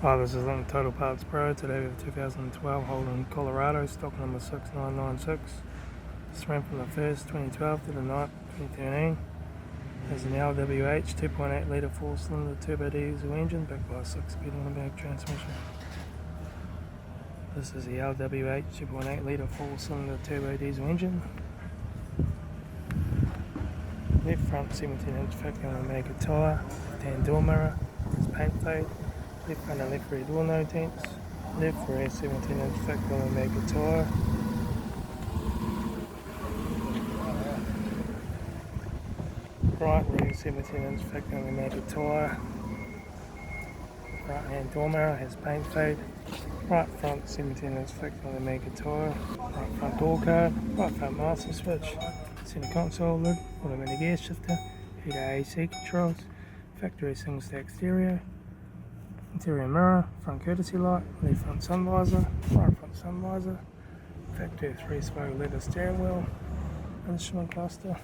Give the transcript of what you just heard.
Hi, this is Litre Total Parts Pro. Today we have 2012 Holden Colorado, stock number 6996. This ran from the 1st, 2012 to the 9th, 2013. There's an LWH 2.8 litre 4-cylinder turbo diesel engine backed by a 6-speed automatic transmission. This is the LWH 2.8 litre 4-cylinder turbo diesel engine. Left front 17-inch factory automatic tyre, left-hand door mirror, is paint fade. Left front and left rear door no dents. Left rear 17-inch factory automatic tyre. Right rear 17-inch factory automatic tyre. Right hand door mirror has paint fade. Right front 17-inch factory automatic tyre. Right front door card. Right front master switch. Center console lid. Automatic gear shifter. Heater AC controls. Factory single stack stereo. Interior mirror, front courtesy light, left front sun visor, right front sun visor, factory 3-spoke leather steering wheel, instrument cluster,